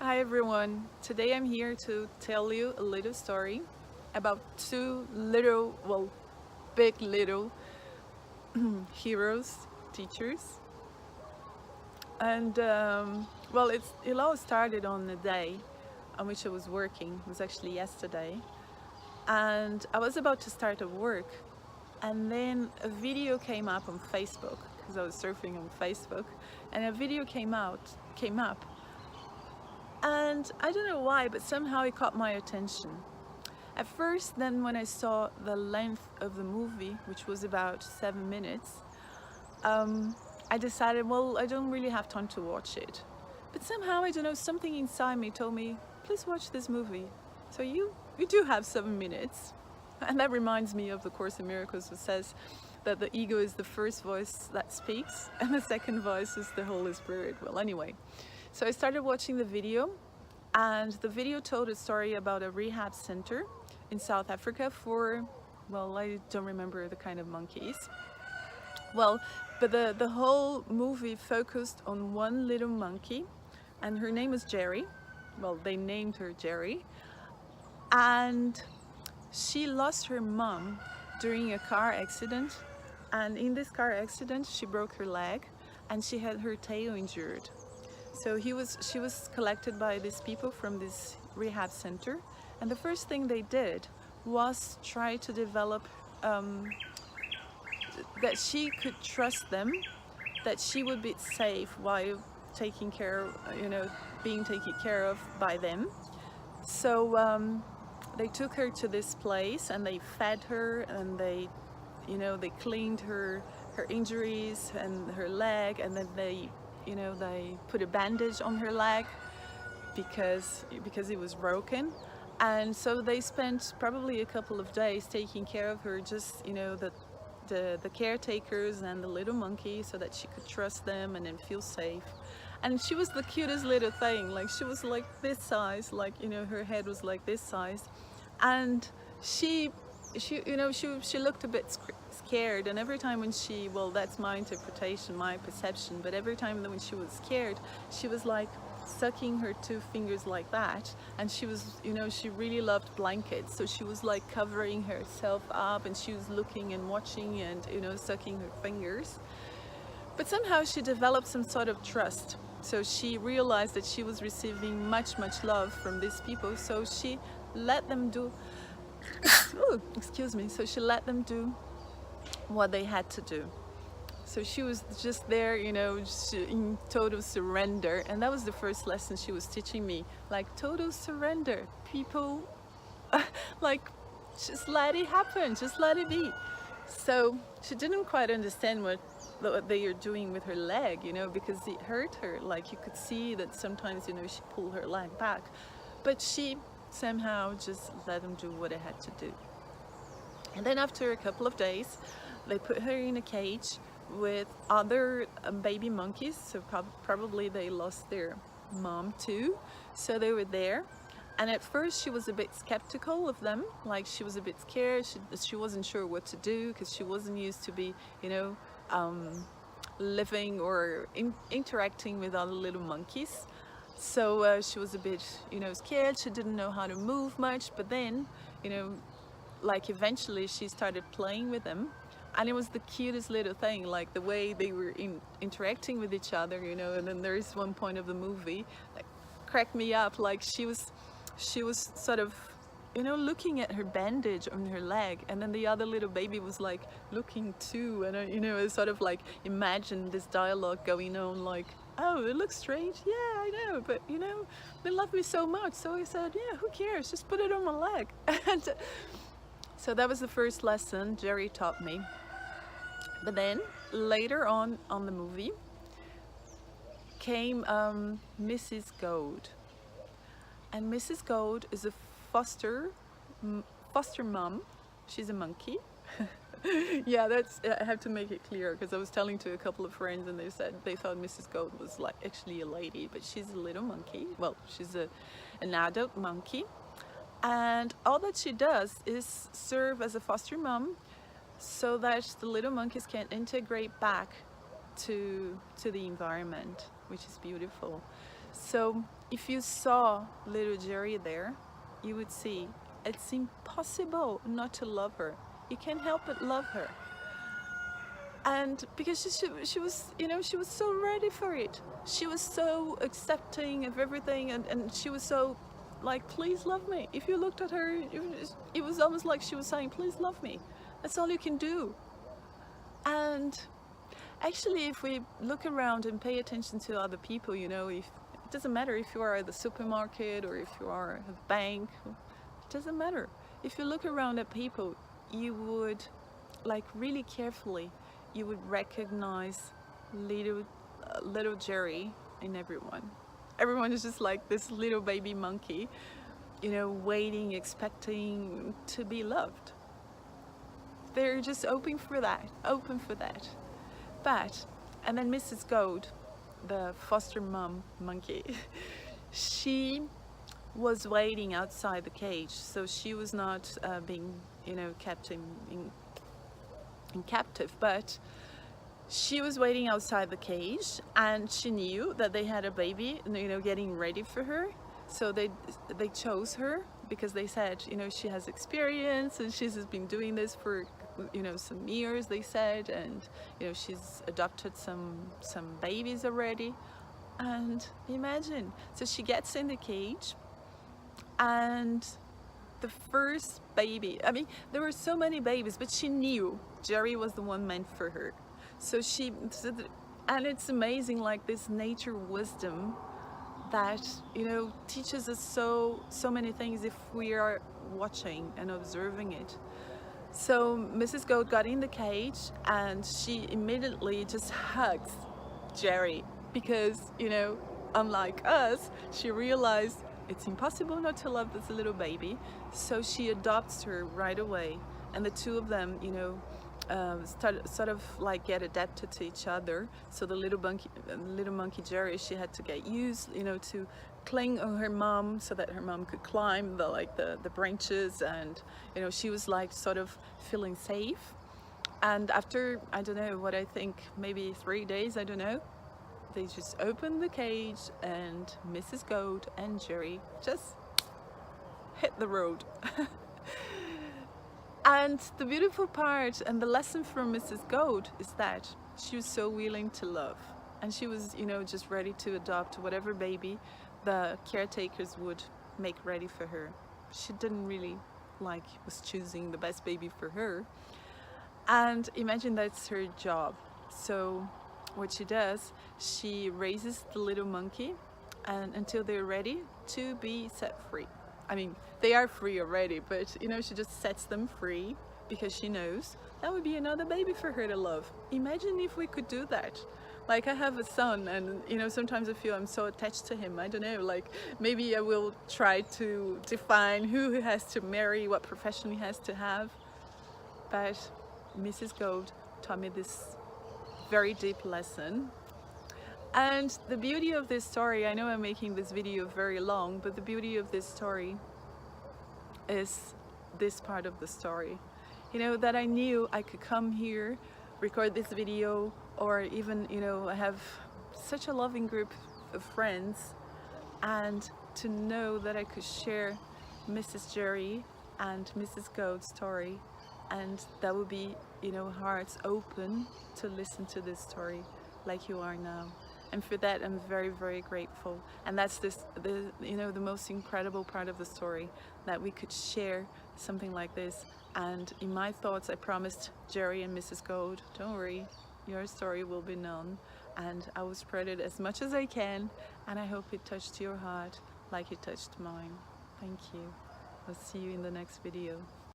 Hi everyone, today I'm here to tell you a little story about two little, well, big little heroes, teachers. And it all started on the day on which I was working. It was actually yesterday. And I was about to start at work. And then a video came up on Facebook, because I was surfing on Facebook. And a video came up. And I don't know why, but somehow it caught my attention. At first, then when I saw the length of the movie, which was about 7 minutes, I decided, well, I don't really have time to watch it. But somehow, I don't know, something inside me told me, please watch this movie. So you do have 7 minutes. And that reminds me of the Course in Miracles, which says that the ego is the first voice that speaks and the second voice is the Holy Spirit. Well, anyway, so I started watching the video, and the video told a story about a rehab center in South Africa for, well, I don't remember the kind of monkeys. Well, but the whole movie focused on one little monkey, and her name is Jerry. Well, they named her Jerry. And she lost her mom during a car accident. And in this car accident, she broke her leg and she had her tail injured. So she was collected by these people from this rehab center. And the first thing they did was try to develop that she could trust them, that she would be safe while taking care, being taken care of by them. So they took her to this place and they fed her and they cleaned her injuries and her leg, and then they put a bandage on her leg because it was broken. And so they spent probably a couple of days taking care of her, just the caretakers and the little monkey, so that she could trust them and then feel safe. And she was the cutest little thing. Like, she was like this size, like, her head was like this size, and she looked a bit scared. And every time when she, well, that's my interpretation, my perception, but every time when she was scared, she was like sucking her two fingers like that. And she was, she really loved blankets, so she was like covering herself up, and she was looking and watching and sucking her fingers. But somehow she developed some sort of trust. So she realized that she was receiving much love from these people, so she let them do oh, excuse me, so she let them do what they had to do. So she was just there, in total surrender. And that was the first lesson she was teaching me, like total surrender. People, like, just let it happen, just let it be. So she didn't quite understand what they are doing with her leg, because it hurt her. Like, you could see that sometimes, she pulled her leg back. But she somehow just let them do what they had to do. And then after a couple of days, they put her in a cage with other baby monkeys. So probably they lost their mom too. So they were there. And at first she was a bit skeptical of them. Like, she was a bit scared. She wasn't sure what to do, because she wasn't used to be, living or interacting with other little monkeys. So she was a bit, scared. She didn't know how to move much. But then, like, eventually she started playing with them. And it was the cutest little thing, like the way they were interacting with each other, And then there is one point of the movie that cracked me up. Like, she was sort of, looking at her bandage on her leg, and then the other little baby was like looking too, and I sort of like imagined this dialogue going on, like, oh, it looks strange, yeah, I know, but they love me so much, so I said, yeah, who cares, just put it on my leg. And so that was the first lesson Jerry taught me. But then later on the movie came Mrs. Gold. And Mrs. Gold is a foster mom. She's a monkey. Yeah, I have to make it clear, because I was telling to a couple of friends and they said they thought Mrs. Gold was like actually a lady, but she's a little monkey. Well, she's an adult monkey, and all that she does is serve as a foster mom so that the little monkeys can integrate back to the environment, which is beautiful. So if you saw little Jerry there, you would see it's impossible not to love her. You can't help but love her. And because she was, you know, she was so ready for it. She was so accepting of everything, and she was so like, please love me. If you looked at her, it was almost like she was saying, please love me. That's all you can do. And actually, if we look around and pay attention to other people, you know, if it doesn't matter if you are at the supermarket or if you are at the bank, it doesn't matter. If you look around at people, you would, like, really carefully, you would recognize little Jerry in everyone. Everyone is just like this little baby monkey, you know, waiting, expecting to be loved. They're just open for that, open for that. But, and then Mrs. Goat, the foster mom monkey, she was waiting outside the cage, so she was not being, you know, kept in captive, but she was waiting outside the cage, and she knew that they had a baby, you know, getting ready for her. So they chose her because they said, you know, she has experience and she's been doing this for, you know, some years, they said, and, you know, she's adopted some babies already. And imagine, so she gets in the cage, and the first baby, I mean, there were so many babies, but she knew Jerry was the one meant for her. So and it's amazing, like, this nature wisdom that, you know, teaches us so many things if we are watching and observing it. So Mrs. Goat got in the cage, and she immediately just hugs Jerry because, you know, unlike us, she realized it's impossible not to love this little baby. So she adopts her right away, and the two of them, you know, sort of like get adapted to each other. So the little monkey Jerry, she had to get used, you know, to cling on her mom so that her mom could climb the branches, and, you know, she was like sort of feeling safe. And after, I don't know what, I think maybe 3 days, I don't know, they just opened the cage, and Mrs. Goat and Jerry just hit the road. And the beautiful part and the lesson from Mrs. Goat is that she was so willing to love, and she was, you know, just ready to adopt whatever baby the caretakers would make ready for her. She didn't really was choosing the best baby for her. And imagine that's her job. So what she does, she raises the little monkey and until they're ready to be set free. I mean, they are free already, but, you know, she just sets them free because she knows that would be another baby for her to love. Imagine if we could do that. Like, I have a son, and, you know, sometimes I feel I'm so attached to him. I don't know, like, maybe I will try to define who he has to marry, what profession he has to have. But Mrs. Goat taught me this very deep lesson. And the beauty of this story, I know I'm making this video very long, but the beauty of this story is this part of the story. You know, that I knew I could come here, record this video, or even, you know, I have such a loving group of friends, and to know that I could share Mrs. Jerry and Mrs. Goat's story, and that would be, you know, hearts open to listen to this story like you are now. And for that, I'm very, very grateful. And that's you know, the most incredible part of the story, that we could share something like this. And in my thoughts, I promised Jerry and Mrs. Goat, don't worry, your story will be known. And I will spread it as much as I can. And I hope it touched your heart like it touched mine. Thank you. I'll see you in the next video.